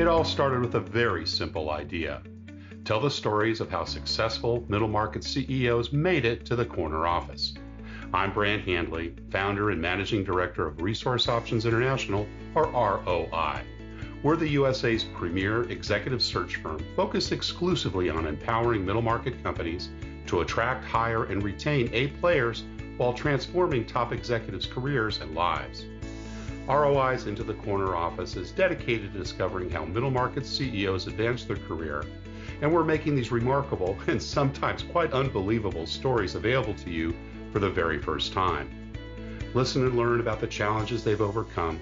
It all started with a very simple idea. Tell the stories of how successful middle market CEOs made it to the corner office. I'm Brant Handley, founder and managing director of Resource Options International, or ROI. We're the USA's premier executive search firm focused exclusively on empowering middle market companies to attract, hire, and retain A players while transforming top executives' careers and lives. ROI's Into the Corner office is dedicated to discovering how middle market CEOs advance their career, and we're making these remarkable and sometimes quite unbelievable stories available to you for the very first time. Listen and learn about the challenges they've overcome,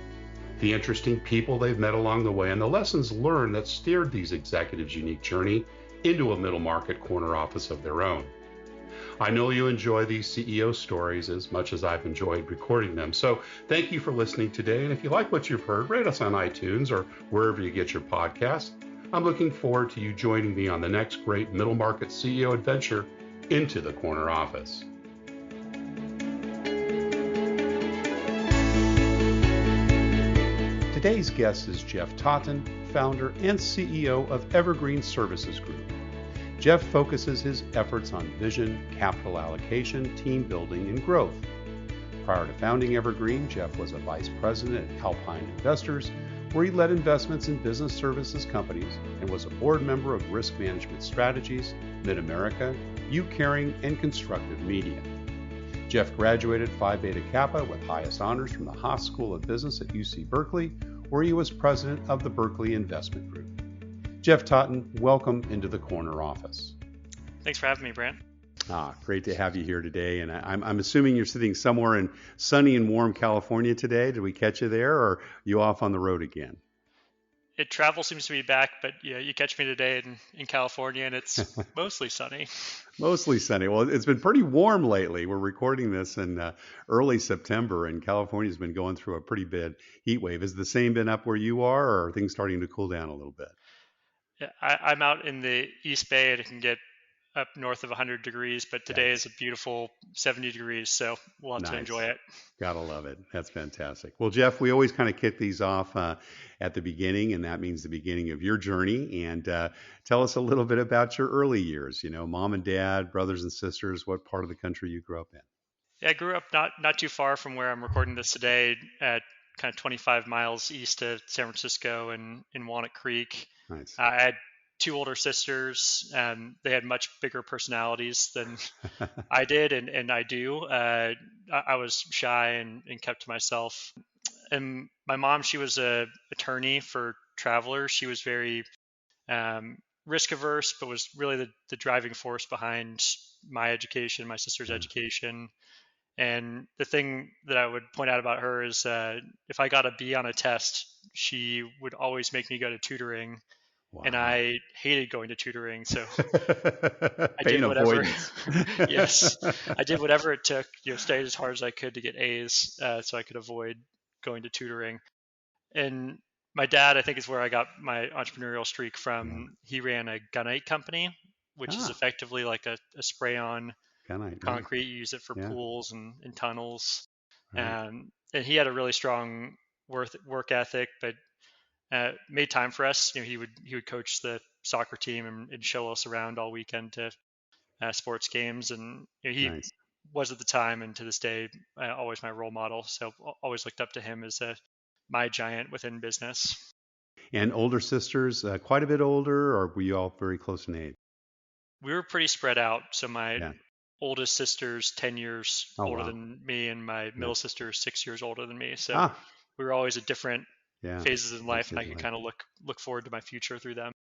the interesting people they've met along the way, and the lessons learned that steered these executives' unique journey into a middle market corner office of their own. I know you enjoy these CEO stories as much as I've enjoyed recording them. So thank you for listening today. And if you like what you've heard, rate us on iTunes or wherever you get your podcasts. I'm looking forward to you joining me on the next great middle market CEO adventure into the corner office. Today's guest is Jeff Totten, founder and CEO of Evergreen Services Group. Jeff focuses his efforts on vision, capital allocation, team building, and growth. Prior to founding Evergreen, Jeff was a vice president at Alpine Investors, where he led investments in business services companies and was a board member of Risk Management Strategies, MidAmerica, YouCaring and Constructive Media. Jeff graduated Phi Beta Kappa with highest honors from the Haas School of Business at UC Berkeley, where he was president of the Berkeley Investment Group. Jeff Totten, welcome into the corner office. Thanks for having me, Brant. Great to have you here today. And I'm assuming you're sitting somewhere in sunny and warm California today. Did we catch you there, or are you off on the road again? Travel seems to be back, but yeah, you catch me today in California, and it's mostly sunny. Mostly sunny. Well, it's been pretty warm lately. We're recording this in early September, and California's been going through a pretty bad heat wave. Has the same been up where you are, or are things starting to cool down a little bit? Yeah, I'm out in the East Bay, and it can get up north of 100 degrees, but today is a beautiful 70 degrees, so we'll have to enjoy it. Gotta love it. That's fantastic. Well, Jeff, we always kind of kick these off at the beginning, and that means the beginning of your journey. And tell us a little bit about your early years, mom and dad, brothers and sisters, what part of the country you grew up in. Yeah, I grew up not too far from where I'm recording this today, at kind of 25 miles east of San Francisco in Walnut Creek. Nice. I had two older sisters, and they had much bigger personalities than I did, and I do. I was shy and kept to myself. And my mom, she was a attorney for travelers. She was very risk averse, but was really the driving force behind my education, my sister's education. And the thing that I would point out about her is if I got a B on a test, she would always make me go to tutoring. Wow. And I hated going to tutoring, so I did whatever. Yes, I did whatever it took. Stayed as hard as I could to get A's, so I could avoid going to tutoring. And my dad, I think, is where I got my entrepreneurial streak from. Yeah. He ran a gunite company, which is effectively like a spray-on concrete. You use it for pools and tunnels. Right. And he had a really strong work ethic, but made time for us. He would coach the soccer team and show us around all weekend to sports games. And he was at the time, and to this day, always my role model. So always looked up to him as my giant within business. And older sisters, quite a bit older, or were you all very close in age? We were pretty spread out. So my oldest sister's 10 years older than me, and my middle sister is 6 years older than me. So we were always at different phases in life, and I could kind of look forward to my future through them.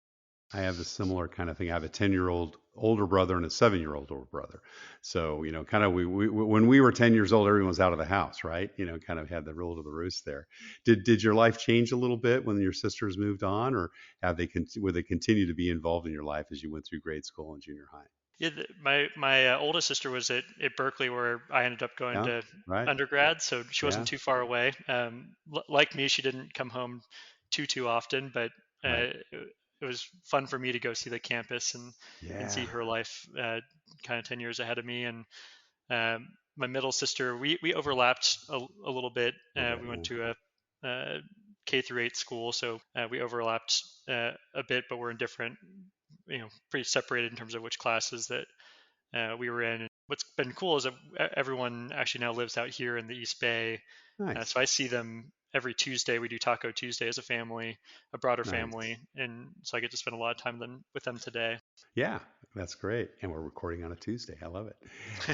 I have a similar kind of thing. I have a 10-year-old older brother and a 7-year-old older brother. So, kind of we when we were 10 years old, everyone was out of the house, right? Kind of had the rule to the roost there. Did your life change a little bit when your sisters moved on, or would they continue to be involved in your life as you went through grade school and junior high? Yeah, my oldest sister was at Berkeley, where I ended up going to undergrad, so she wasn't too far away. Like me, she didn't come home too often, but it was fun for me to go see the campus and see her life kind of 10 years ahead of me. And my middle sister, we overlapped a little bit. We went to a K through 8 school, so we overlapped a bit, but we're in different, pretty separated in terms of which classes that we were in. And what's been cool is that everyone actually now lives out here in the East Bay. Nice. So I see them every Tuesday. We do Taco Tuesday as a family, a broader Nice. family, and so I get to spend a lot of time with them today. Yeah, that's great. And we're recording on a Tuesday. I love it.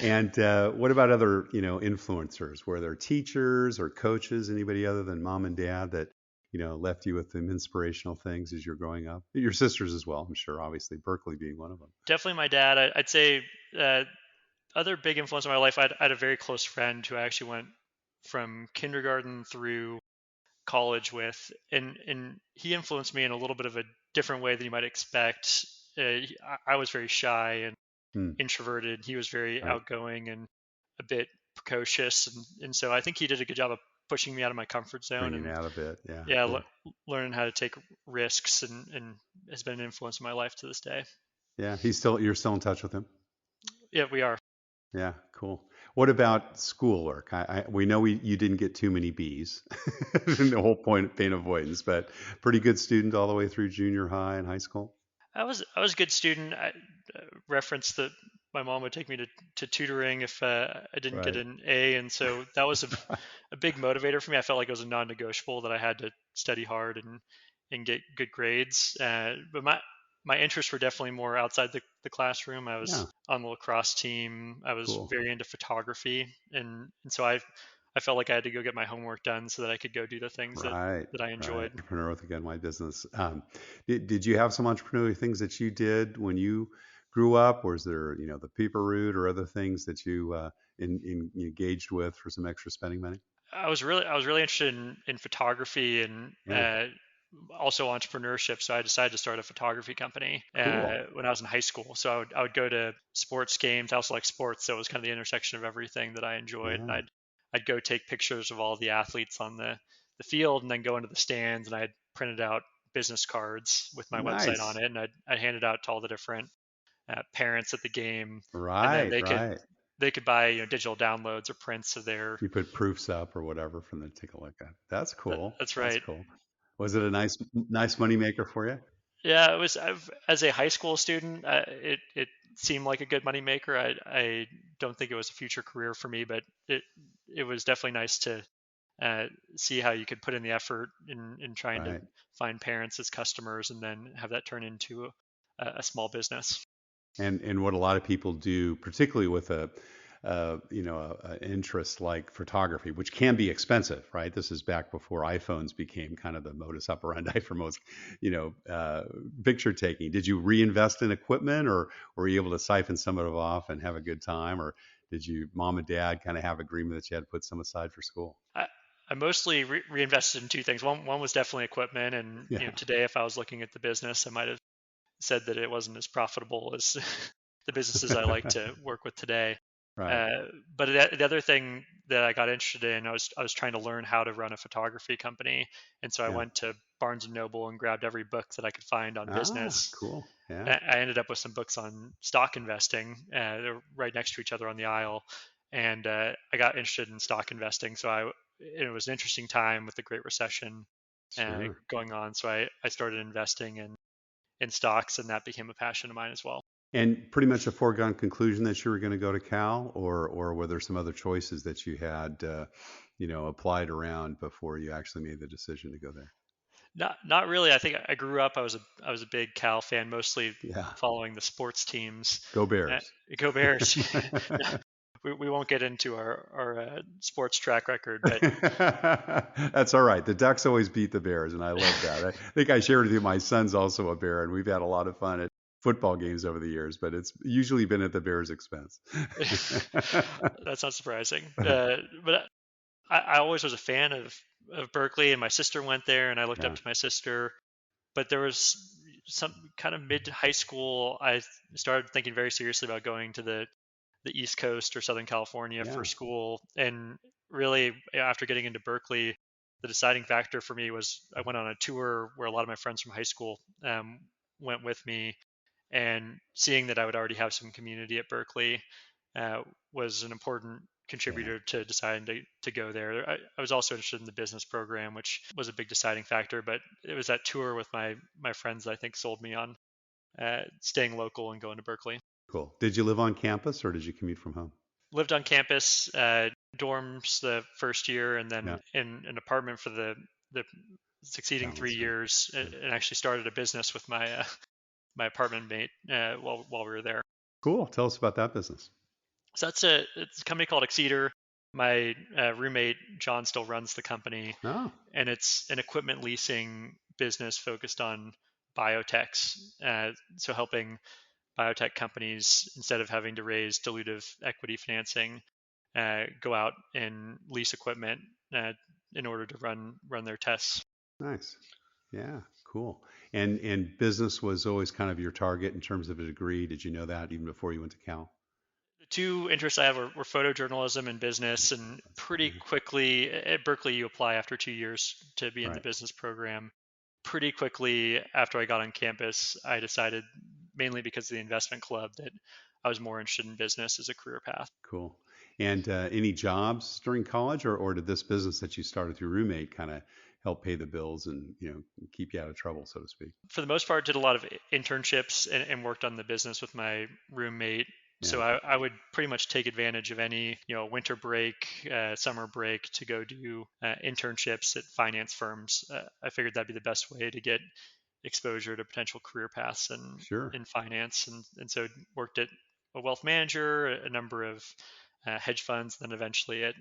And what about other, influencers? Were there teachers or coaches, anybody other than mom and dad that, left you with some inspirational things as you're growing up? Your sisters as well, I'm sure, obviously, Berkeley being one of them. Definitely my dad. I'd say other big influence in my life. I had a very close friend who I actually went from kindergarten through college with, and he influenced me in a little bit of a different way than you might expect. I was very shy and Hmm. introverted. He was very Right. outgoing and a bit precocious, and so I think he did a good job of pushing me out of my comfort zone Bringing and out a bit. Yeah. yeah, Yeah. learning how to take risks, and has been an influence in my life to this day. Yeah. You're still in touch with him? Yeah, we are. Yeah, cool. What about schoolwork? We know you didn't get too many B's, the whole point of pain avoidance, but pretty good student all the way through junior high and high school. I was a good student. I referenced that my mom would take me to tutoring if I didn't get Right. an A, and so that was a big motivator for me. I felt like it was a non-negotiable that I had to study hard and get good grades. But my interests were definitely more outside the classroom. I Yeah, was on the lacrosse team. I was cool. very into photography, and so I felt like I had to go get my homework done so that I could go do the things Right, that I right. enjoyed. Entrepreneur with a gun, my business. Did you have some entrepreneurial things that you did when you grew up? Or is there, the paper route or other things that you engaged with for some extra spending money? I was really interested in photography and Yeah, also entrepreneurship. So I decided to start a photography company cool. when I was in high school. So I would go to sports games. I also like sports, so it was kind of the intersection of everything that I enjoyed. And Yeah, I'd go take pictures of all the athletes on the field, and then go into the stands. And I'd printed out business cards with my website on nice. it, and I'd hand it out to all the different parents at the game, and then Right, right. they could buy digital downloads or prints of their. You put proofs up or whatever for them to take a look at. That's cool. That's That's right. cool. Was it a nice money maker for you? Yeah, it was. As a high school student, it seemed like a good money maker. I don't think it was a future career for me, but it was definitely nice to uh, see how you could put in the effort in trying to Right. find parents as customers, and then have that turn into a small business. And what a lot of people do, particularly with a interest like photography, which can be expensive, right? This is back before iPhones became kind of the modus operandi for most, picture taking. Did you reinvest in equipment, or were you able to siphon some of it off and have a good time, or did you, mom and dad, kind of have agreement that you had to put some aside for school? I, I mostly reinvested in two things. One was definitely equipment, and Yeah. today, if I was looking at the business, I might have said that it wasn't as profitable as the businesses I like to work with today. Right. Uh, but the other thing that I got interested in, I was trying to learn how to run a photography company, and so I Yeah. went to Barnes and Noble and grabbed every book that I could find on Ah, business. cool. Yeah. I ended up with some books on stock investing. They're right next to each other on the aisle, and I got interested in stock investing. It was an interesting time with the Great Recession Sure. going on. So I started investing in stocks, and that became a passion of mine as well. And pretty much a foregone conclusion that you were going to go to Cal, or were there some other choices that you had, applied around before you actually made the decision to go there? Not really. I think I grew up. I was a big Cal fan, mostly Yeah, following the sports teams. go Uh, Bears. Go Bears! We won't get into our sports track record, but That's all right. The Ducks always beat the Bears, and I love that. I think I shared with you my son's also a Bear, and we've had a lot of fun at football games over the years, but it's usually been at the Bears' expense. that's not surprising. But I always was a fan of Berkeley, and my sister went there, and I looked up Yeah, to my sister. But there was some kind of mid high school, I started thinking very seriously about going to the East Coast or Southern California for yeah, school. And really, after getting into Berkeley, the deciding factor for me was I went on a tour where a lot of my friends from high school went with me, and seeing that I would already have some community at Berkeley uh, was an important Yeah. contributor to deciding to go there. I was also interested in the business program, which was a big deciding factor, but it was that tour with my friends that I think sold me on staying local and going to Berkeley. Cool. Did you live on campus or did you commute from home? Lived on campus, dorms the first year, and Yeah. then in an apartment for the succeeding three Balance. Yeah. years, Yeah. and actually started a business with my apartment mate while we were there. Cool. Tell us about that business. So it's a company called Exceeder. My roommate John still runs the company, Oh, and it's an equipment leasing business focused on biotechs. So helping biotech companies, instead of having to raise dilutive equity financing, go out and lease equipment uh, in order to run their tests. nice. Yeah, cool. And business was always kind of your target in terms of a degree. Did you know that even before you went to Cal? The two interests I have were photojournalism and business, and pretty Yeah. quickly at Berkeley, you apply after 2 years to be in the Right. business program. Pretty quickly after I got on campus, I decided, mainly because of the investment club, that I was more interested in business as a career path. Cool. And any jobs during college, or did this business that you started with your roommate kind of help pay the bills and keep you out of trouble, so to speak? For the most part, did a lot of internships and worked on the business with my roommate. So Yeah. I would pretty much take advantage of any winter break, summer break to go do internships at finance firms. I figured that'd be the best way to get exposure to potential career paths Sure. in finance, and so worked at a wealth manager, a number of hedge funds, then eventually at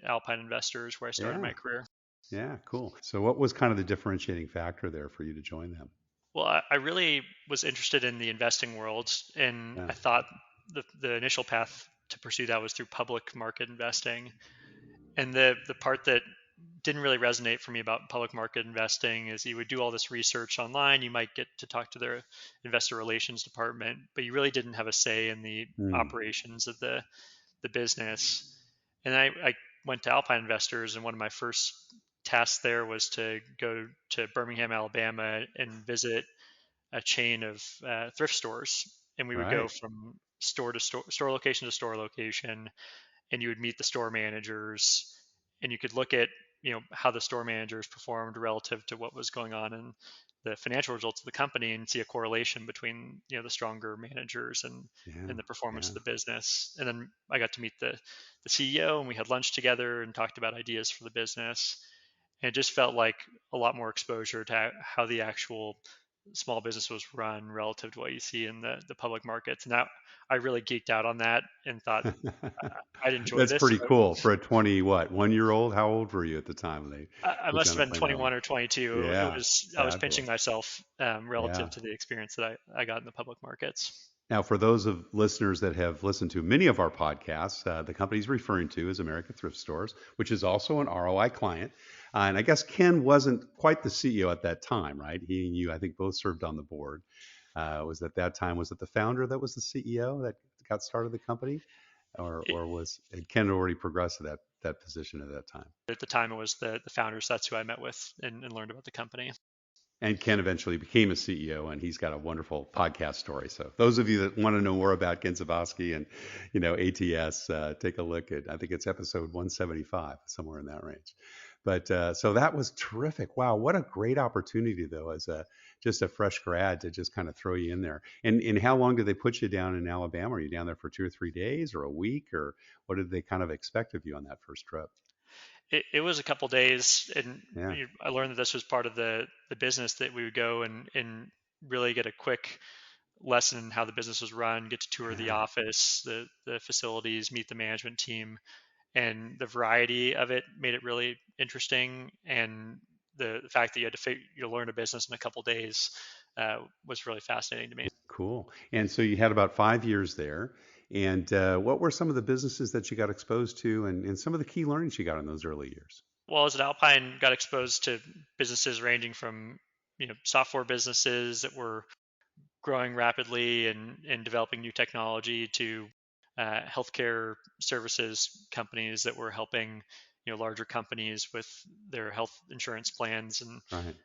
Alpine Investors, where I started Yeah. my career. Yeah. Cool. So what was kind of the differentiating factor there for you to join them? Well, I really was interested in the investing world, and Yeah. I thought the initial path to pursue that was through public market investing. And the part that didn't really resonate for me about public market investing is you would do all this research online, you might get to talk to their investor relations department, but you really didn't have a say in the Mm, operations of the business. And I went to Alpine Investors, and one of my first tasks there was to go to Birmingham, Alabama, and visit a chain of thrift stores, and we would go right. from store location to store location, and you would meet the store managers, and you could look at how the store managers performed relative to what was going on in the financial results of the company, and see a correlation between the stronger managers Yeah. and the performance Yeah. of the business. And then I got to meet the CEO, and we had lunch together and talked about ideas for the business. And it just felt like a lot more exposure to how the actual small business was run relative to what you see in the public markets. And that I really geeked out on that and thought I'd enjoy That's this. pretty So cool for a 20, what, 1 year old? How old were you at the time when they I were must kind have of been playing that role? 21 or 22. It Yeah. was I was pinching Fabulous. myself Yeah. relative to the experience that I got in the public markets. Now, for those of listeners that have listened to many of our podcasts, the company he's referring to is America Thrift Stores, which is also an ROI client. And I guess Ken wasn't quite the CEO at that time, right? He and you, I think, both served on the board. Was at that time, was it the founder that was the CEO that got started the company, or was had Ken already progressed to that position at that time? At the time, it was the founders. That's who I met with and learned about the company. And Ken eventually became a CEO, and he's got a wonderful podcast story. So those of you that want to know more about Ken Zabowski and ATS, take a look at, I think it's episode 175, somewhere in that range. But so that was terrific. Wow, what a great opportunity though, as just a fresh grad, to just kind of throw you in there. And how long did they put you down in Alabama? Are you down there for 2 or 3 days, or a week, or what did they kind of expect of you on that first trip? It was a couple days, and Yeah. I learned that this was part of the business, that we would go and really get a quick lesson in how the business was run, get to tour the Yeah. office, the facilities, meet the management team, and the variety of it made it really interesting. And the fact that you had to learn a business in a couple days was really fascinating to me. Cool. And so you had about 5 years there. And what were some of the businesses that you got exposed to, and some of the key learnings you got in those early years? Well, as an Alpine, got exposed to businesses ranging from software businesses that were growing rapidly and developing new technology, to healthcare services companies that were helping larger companies with their health insurance plans. And Right.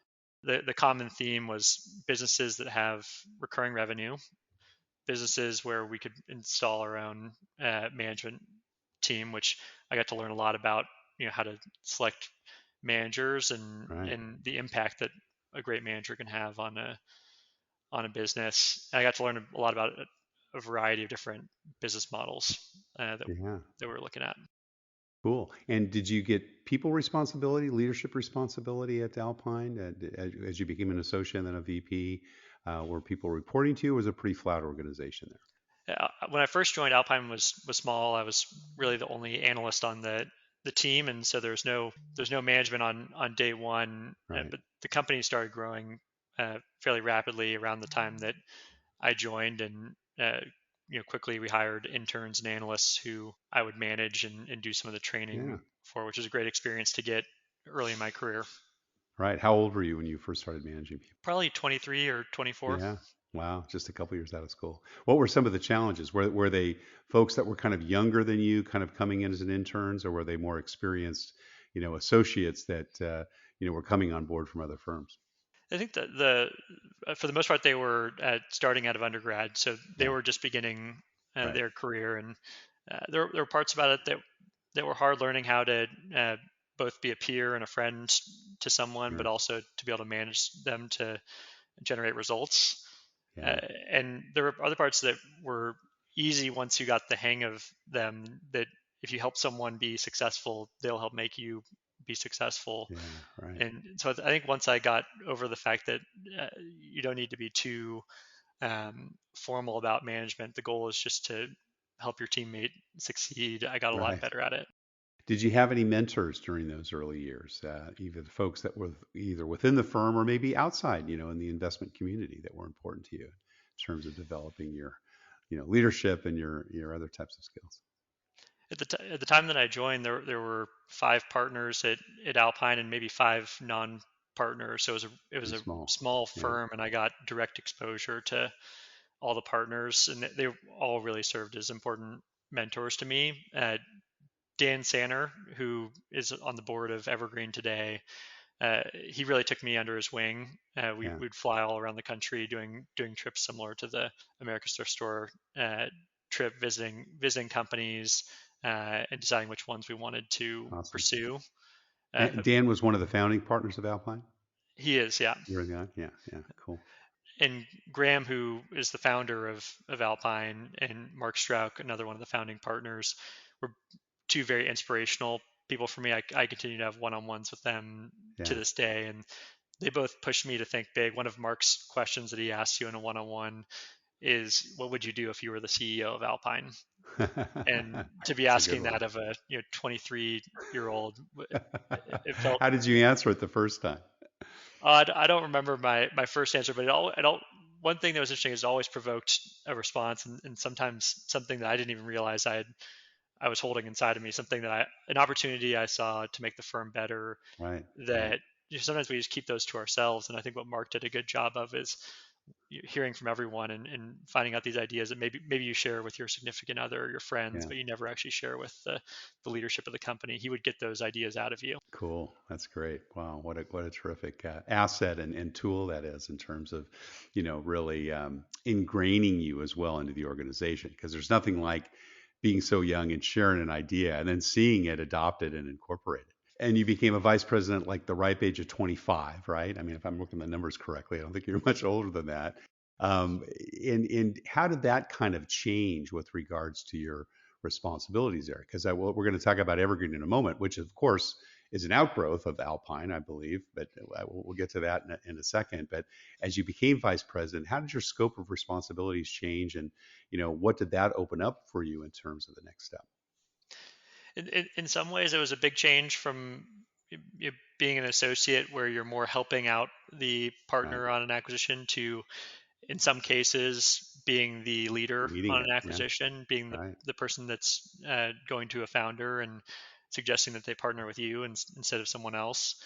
the common theme was businesses that have recurring revenue, businesses where we could install our own management team, which I got to learn a lot about, how to select managers and Right. the impact that a great manager can have on a business. And I got to learn a lot about a variety of different business models that Yeah. we're looking at. Cool. And did you get people responsibility, leadership responsibility at Alpine as you became an associate and then a VP? Were people reporting to you? Or was it a pretty flat organization there? When I first joined, Alpine was small. I was really the only analyst on the team, and so there's no management on day one. Right. But the company started growing fairly rapidly around the time that I joined, and quickly we hired interns and analysts who I would manage and do some of the Yeah. training for, which was a great experience to get early in my career. Right. How old were you when you first started managing people? Probably 23 or 24. Yeah. Wow. Just a couple years out of school. What were some of the challenges? Were they folks that were kind of younger than you, kind of coming in as an interns, or were they more experienced, associates that were coming on board from other firms? I think that for the most part they were starting out of undergrad, so they Yeah. were just beginning Right. their career, and there were parts about it that were hard, learning how to both be a peer and a friend to someone, but Sure. also to be able to manage them to generate results. Uh, Yeah. and there were other parts that were easy once you got the hang of them. That if you help someone be successful, they'll help make you be successful. Yeah. Right. And so I think once I got over the fact that you don't need to be too formal about management, the goal is just to help your teammate succeed. I got a lot Right. better at it. Did you have any mentors during those early years, either the folks that were either within the firm or maybe outside, in the investment community that were important to you in terms of developing your, leadership and your other types of skills? At the time that I joined, there were five partners at Alpine and maybe five non-partners. So it was Pretty a small. small Yeah. firm, and I got direct exposure to all the partners, and they all really served as important mentors to me. Dan Sanner, who is on the board of Evergreen today, he really took me under his wing. Yeah. We'd fly all around the country doing trips similar to the America's Thrift Store trip, visiting companies and deciding which ones we wanted to Awesome. pursue. Uh, And Dan was one of the founding partners of Alpine. he is, yeah. You're the guy. Yeah. Yeah. Cool. And Graham, who is the founder of Alpine, and Mark Strauch, another one of the founding partners, were two very inspirational people for me. I continue to have one-on-ones with them to Yeah. this day, and they both pushed me to think big. One of Mark's questions that he asks you in a one-on-one is, "What would you do if you were the CEO of Alpine?" And to be That's a good asking one. that of a 23-year-old, it felt. How did you answer it the first time? I don't remember my first answer, but one thing that was interesting is it always provoked a response, and sometimes something that I didn't even realize I was holding inside of me, something that an opportunity I saw to make the firm better. Right. Right. That sometimes we just keep those to ourselves, and I think what Mark did a good job of is hearing from everyone and finding out these ideas that maybe you share with your significant other or your friends, Yeah. but you never actually share with the leadership of the company. He would get those ideas out of you. Cool. That's great. Wow. What a terrific asset and tool that is in terms of, really ingraining you as well into the organization. Because there's nothing like being so young and sharing an idea and then seeing it adopted and incorporated. And you became a vice president like the ripe age of 25, right? I mean, if I'm looking at the numbers correctly, I don't think you're much older than that. Um, and how did that kind of change with regards to your responsibilities there? Because we're going to talk about Evergreen in a moment, which of course is an outgrowth of Alpine, I believe, but we'll get to that in a second. But as you became vice president, how did your scope of responsibilities change, and what did that open up for you in terms of the next step? In some ways, it was a big change from being an associate, where you're more helping out the Right, partner on an acquisition, to, in some cases, being the leader leading on an it, yeah, acquisition, being right, the person that's going to a founder and suggesting that they partner with you instead of someone else.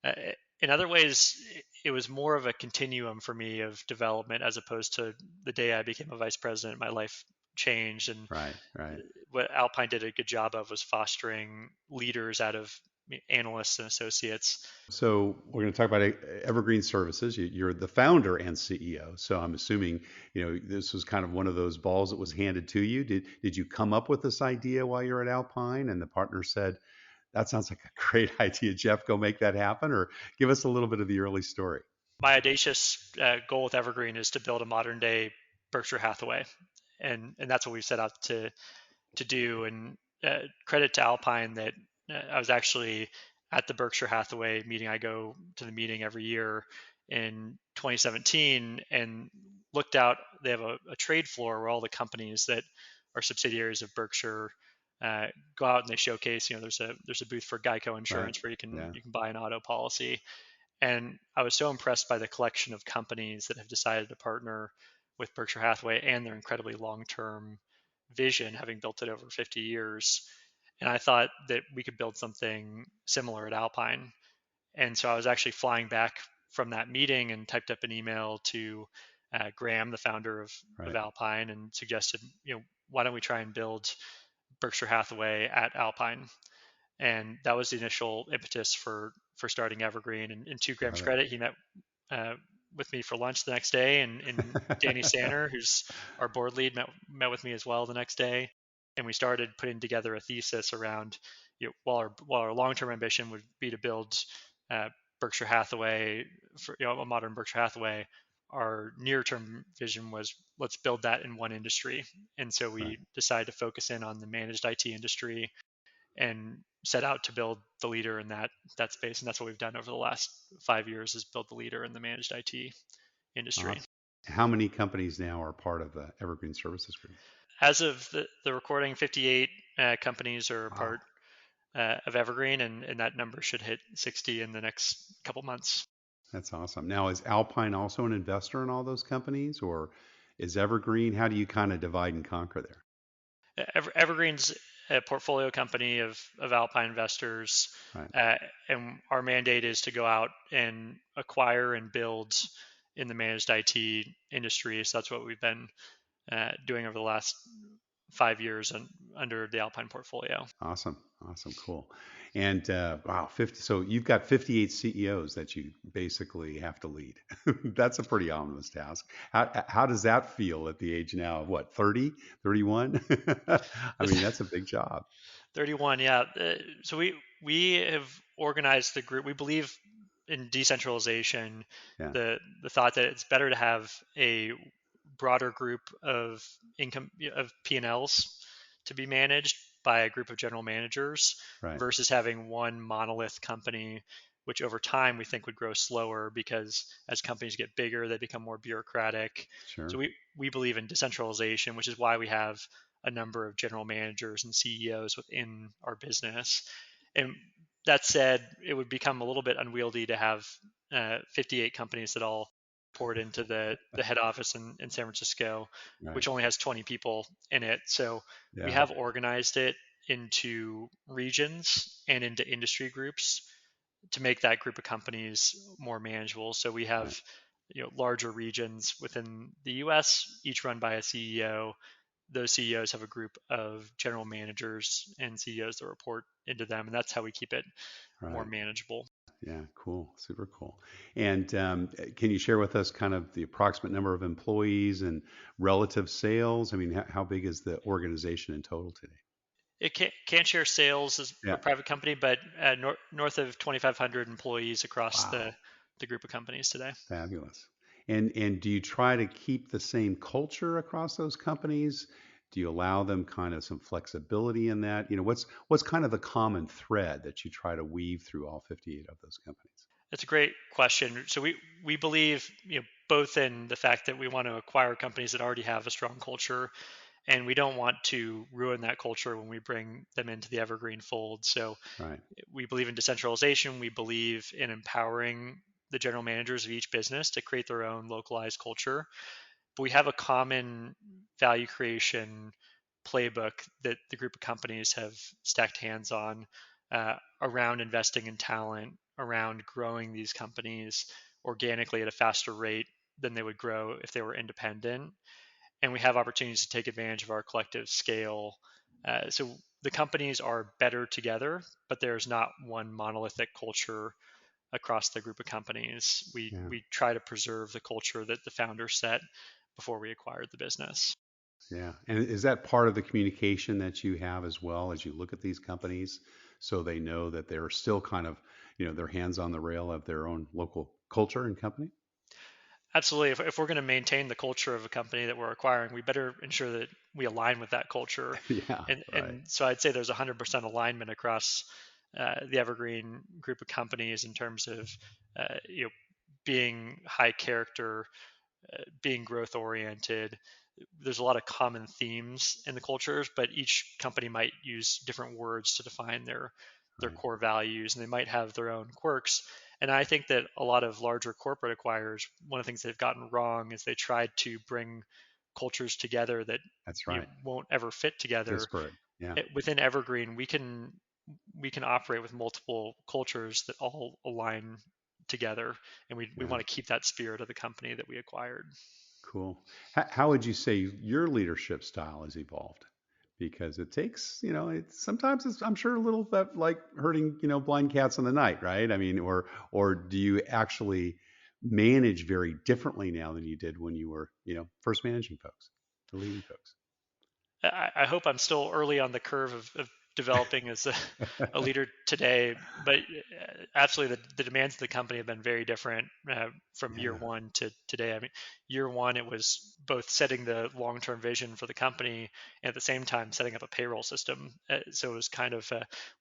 Uh, in other ways, it was more of a continuum for me of development, as opposed to the day I became a vice president, my life changed. And right, right, what Alpine did a good job of was fostering leaders out of analysts and associates. So we're going to talk about Evergreen Services. You're the founder and CEO. So I'm assuming, this was kind of one of those balls that was handed to you. Did you come up with this idea while you're at Alpine and the partner said, that sounds like a great idea, Jeff, go make that happen? Or give us a little bit of the early story. My audacious goal with Evergreen is to build a modern day Berkshire Hathaway. And that's what we've set out to do. And credit to Alpine that I was actually at the Berkshire Hathaway meeting. I go to the meeting every year in 2017 and looked out. They have a trade floor where all the companies that are subsidiaries of Berkshire go out and they showcase. There's a booth for Geico Insurance where you can buy an auto policy. And I was so impressed by the collection of companies that have decided to partner with Berkshire Hathaway and their incredibly long-term vision, having built it over 50 years. And I thought that we could build something similar at Alpine. And so I was actually flying back from that meeting and typed up an email to Graham, the founder of Alpine, and suggested, why don't we try and build Berkshire Hathaway at Alpine? And that was the initial impetus for starting Evergreen. And to Graham's credit, he met with me for lunch the next day, and Danny Sanner, who's our board lead, met with me as well the next day, and we started putting together a thesis around, while our long-term ambition would be to build Berkshire Hathaway, for a modern Berkshire Hathaway, our near-term vision was, let's build that in one industry. And so we decided to focus in on the managed IT industry and set out to build the leader in that space. And that's what we've done over the last 5 years, is build the leader in the managed IT industry. Awesome. How many companies now are part of the Evergreen Services Group? As of the recording, 58 companies are part of Evergreen, and that number should hit 60 in the next couple months. That's awesome. Now, is Alpine also an investor in all those companies, or is Evergreen? How do you kind of divide and conquer there? Evergreen's a portfolio company of Alpine Investors, and our mandate is to go out and acquire and build in the managed IT industry. So that's what we've been doing over the last 5 years under the Alpine portfolio. Awesome, cool. And wow, 50. So you've got 58 CEOs that you basically have to lead. That's a pretty ominous task. How does that feel at the age now of what, 30, 31? I mean, that's a big job. 31, yeah. So we have organized the group. We believe in decentralization. The thought that it's better to have a broader group of income of P&Ls to be managed by a group of general managers versus having one monolith company, which over time we think would grow slower, because as companies get bigger, they become more bureaucratic. So we believe in decentralization, which is why we have a number of general managers and CEOs within our business. And that said, it would become a little bit unwieldy to have 58 companies that all poured into the head office in San Francisco, which only has 20 people in it. So we have organized it into regions and into industry groups to make that group of companies more manageable. So we have larger regions within the US, each run by a CEO. Those CEOs have a group of general managers and CEOs that report into them, and that's how we keep it more manageable. Yeah, cool. Super cool. And can you share with us kind of the approximate number of employees and relative sales? I mean, how big is the organization in total today? It can't share sales as a private company, but north of 2,500 employees across the group of companies today. Fabulous. And do you try to keep the same culture across those companies? Do you allow them kind of some flexibility in that? What's kind of the common thread that you try to weave through all 58 of those companies? That's a great question. So we believe, both in the fact that we want to acquire companies that already have a strong culture, and we don't want to ruin that culture when we bring them into the Evergreen fold. So we believe in decentralization. We believe in empowering the general managers of each business to create their own localized culture. But we have a common value creation playbook that the group of companies have stacked hands on around investing in talent, around growing these companies organically at a faster rate than they would grow if they were independent. And we have opportunities to take advantage of our collective scale. So the companies are better together, but there's not one monolithic culture across the group of companies. Yeah. We try to preserve the culture that the founder set before we acquired the business. Yeah. And is that part of the communication that you have as well as you look at these companies so they know that they're still kind of, their hands on the rail of their own local culture and company? Absolutely. If we're going to maintain the culture of a company that we're acquiring, we better ensure that we align with that culture. Yeah, right. And so I'd say there's 100% alignment across the Evergreen group of companies in terms of you know being high character, being growth oriented. There's a lot of common themes in the cultures, but each company might use different words to define their Right. core values, and they might have their own quirks. And I think that a lot of larger corporate acquirers, one of the things they've gotten wrong is they tried to bring cultures together that That's right. won't ever fit together. Disparate. Yeah. Within Evergreen, we can operate with multiple cultures that all align together, and we Yeah. want to keep that spirit of the company that we acquired. Cool. How would you say your leadership style has evolved? Because it takes, sometimes it's, I'm sure, a little bit like herding, blind cats in the night, right? I mean, or do you actually manage very differently now than you did when you were, first managing folks or leading folks? I hope I'm still early on the curve of developing as a leader today, but absolutely the demands of the company have been very different from year Yeah. one to today. I mean, year one, it was both setting the long-term vision for the company and at the same time setting up a payroll system. So it was kind of,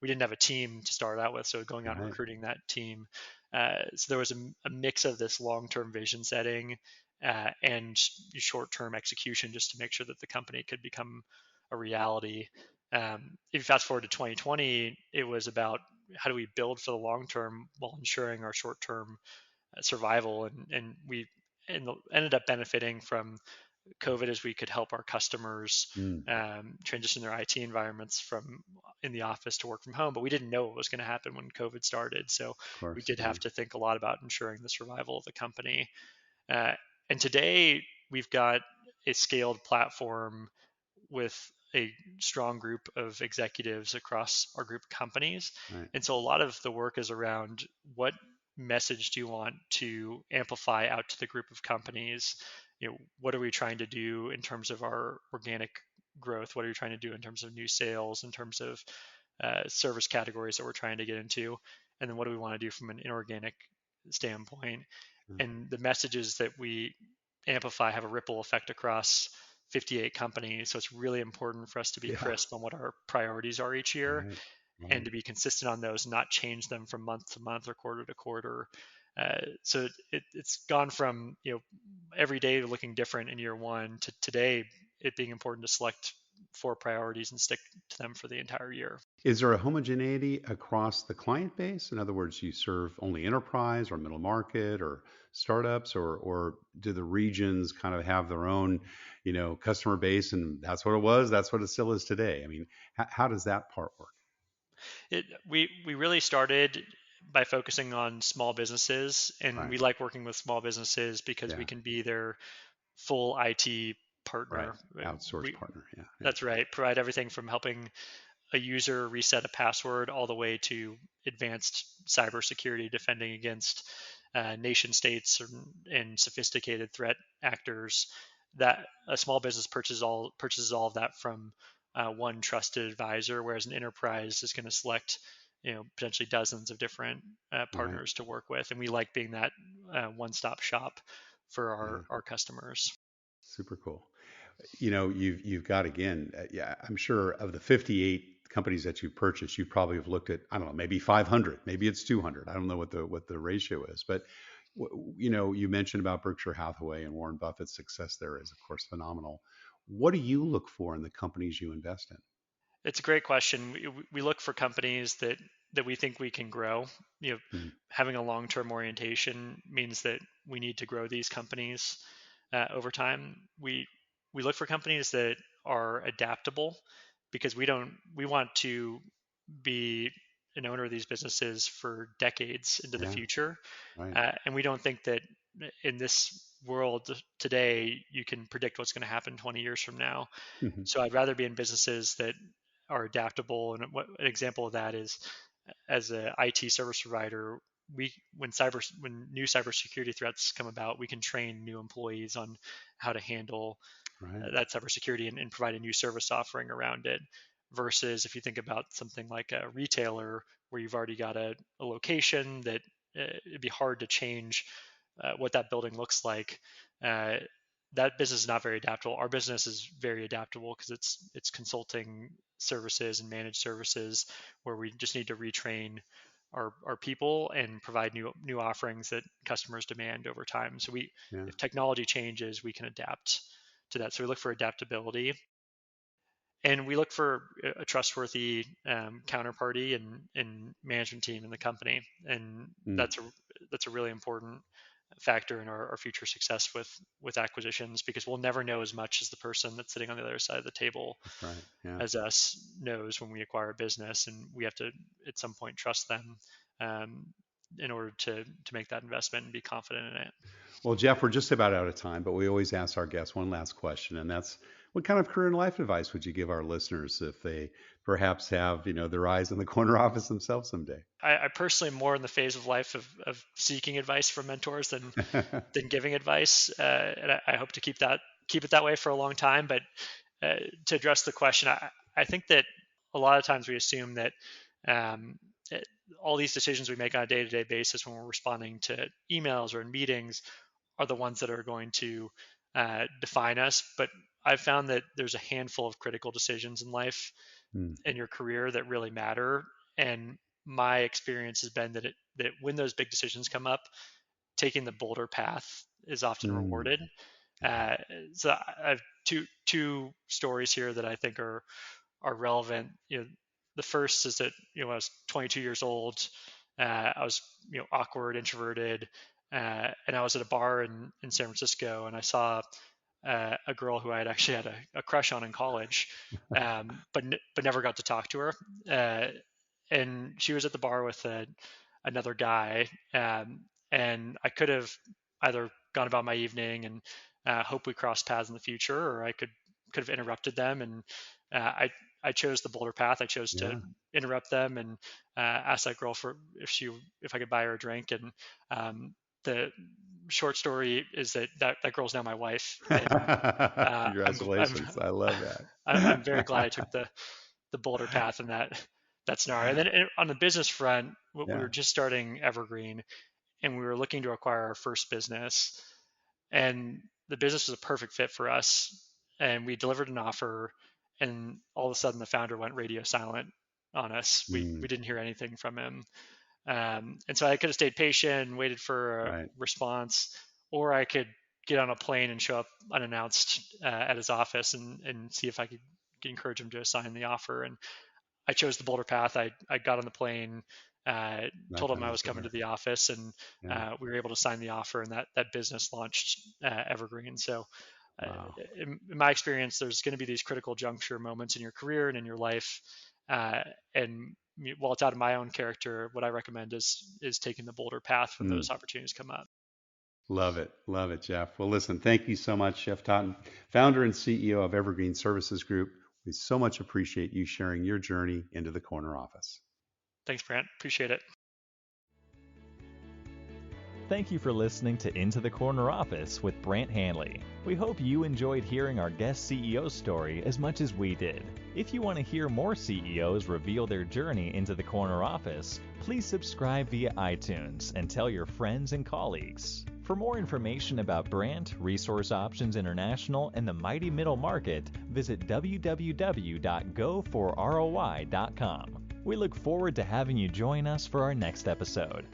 we didn't have a team to start out with, so going out and Right. recruiting that team. So there was a mix of this long-term vision setting and short-term execution just to make sure that the company could become a reality. If you fast forward to 2020, it was about how do we build for the long term while ensuring our short-term survival, and we ended up benefiting from COVID as we could help our customers Mm, transition their IT environments from in the office to work from home. But we didn't know what was going to happen when COVID started, so of we course. did Yeah. have to think a lot about ensuring the survival of the company. Uh, and today we've got a scaled platform with a strong group of executives across our group of companies. Right. And so a lot of the work is around what message do you want to amplify out to the group of companies? What are we trying to do in terms of our organic growth? What are we trying to do in terms of new sales, in terms of service categories that we're trying to get into? And then what do we want to do from an inorganic standpoint? Yeah. And the messages that we amplify have a ripple effect across 58 companies. So it's really important for us to be Yeah. crisp on what our priorities are each year Right. and Right. to be consistent on those, not change them from month to month or quarter to quarter. So it's gone from every day looking different in year one to today it being important to select four priorities and stick to them for the entire year. Is there a homogeneity across the client base? In other words, you serve only enterprise or middle market or startups, or do the regions kind of have their own, customer base, and that's what it was, that's what it still is today? I mean, how does that part work? We really started by focusing on small businesses, and Right. we like working with small businesses because we Yeah. can be their full IT Right. partner. Outsource We partner. Yeah. Yeah. That's right. Provide everything from helping a user reset a password all the way to advanced cybersecurity, defending against nation states and sophisticated threat actors. That a small business purchases all of that from one trusted advisor, whereas an enterprise is going to select potentially dozens of different Right. partners to work with, and we like being that one-stop shop for Yeah. our customers. Super cool. You've got, again, yeah, I'm sure of the 58 companies that you purchased, you probably have looked at, I don't know, maybe 500, maybe it's 200. I don't know what the ratio is, but you mentioned about Berkshire Hathaway, and Warren Buffett's success there is, of course, phenomenal. What do you look for in the companies you invest in? It's a great question. We look for companies that we think we can grow. Mm, Having a long-term orientation means that we need to grow these companies over time. We look for companies that are adaptable because we want to be an owner of these businesses for decades into the yeah, future, right. and we don't think that in this world today you can predict what's going to happen 20 years from now. Mhm. So I'd rather be in businesses that are adaptable. And an example of that is, as an IT service provider, when new cybersecurity threats come about, we can train new employees on how to handle that cybersecurity and provide a new service offering around it. Versus if you think about something like a retailer where you've already got a location that it'd be hard to change what that building looks like. That business is not very adaptable. Our business is very adaptable because it's consulting services and managed services where we just need to retrain our people and provide new offerings that customers demand over time. So if technology changes, we can adapt to that. So we look for adaptability, and we look for a trustworthy counterparty and management team in the company, and that's a really important factor in our future success with acquisitions, because we'll never know as much as the person that's sitting on the other side of the table as us knows when we acquire a business, and we have to at some point trust them in order to make that investment and be confident in it. Well, Jeff, we're just about out of time, but we always ask our guests one last question, and that's, what kind of career and life advice would you give our listeners if they perhaps have, their eyes in the corner office themselves someday? I personally am more in the phase of life of seeking advice from mentors than giving advice, and I hope to keep it that way for a long time. But to address the question, I think that a lot of times we assume that all these decisions we make on a day-to-day basis when we're responding to emails or in meetings are the ones that are going to define us. But I've found that there's a handful of critical decisions in life in your career that really matter. And my experience has been that when those big decisions come up, taking the bolder path is often rewarded. So I have two stories here that I think are relevant. The first is that when I was 22 years old, I was awkward, introverted, and I was at a bar in San Francisco, and I saw a girl who I had actually had a crush on in college, but never got to talk to her. And she was at the bar with another guy, and I could have either gone about my evening and hope we crossed paths in the future, or I could have interrupted them. And I chose the bolder path. I chose to interrupt them and ask that girl if I could buy her a drink. And the short story is that girl's now my wife. And, Congratulations! I love that. I'm very glad I took the bolder path in that scenario. And then on the business front, we were just starting Evergreen, and we were looking to acquire our first business, and the business was a perfect fit for us. And we delivered an offer, and all of a sudden the founder went radio silent on us. We didn't hear anything from him. And so I could have stayed patient and waited for a response, or I could get on a plane and show up unannounced at his office and see if I could encourage him to sign the offer. And I chose the bolder path. I got on the plane, told him I was coming to the office, and we were able to sign the offer, and that business launched Evergreen. So in my experience, there's going to be these critical juncture moments in your career and in your life. And while it's out of my own character, what I recommend is taking the bolder path when those opportunities come up. Love it, Jeff. Well, listen, thank you so much, Jeff Totten, founder and CEO of Evergreen Services Group. We so much appreciate you sharing your journey into the corner office. Thanks, Brant. Appreciate it. Thank you for listening to Into the Corner Office with Brant Hanley. We hope you enjoyed hearing our guest CEO story as much as we did. If you want to hear more CEOs reveal their journey into the corner office, please subscribe via iTunes and tell your friends and colleagues. For more information about Brant, Resource Options International, and the mighty middle market, visit www.goforroi.com. We look forward to having you join us for our next episode.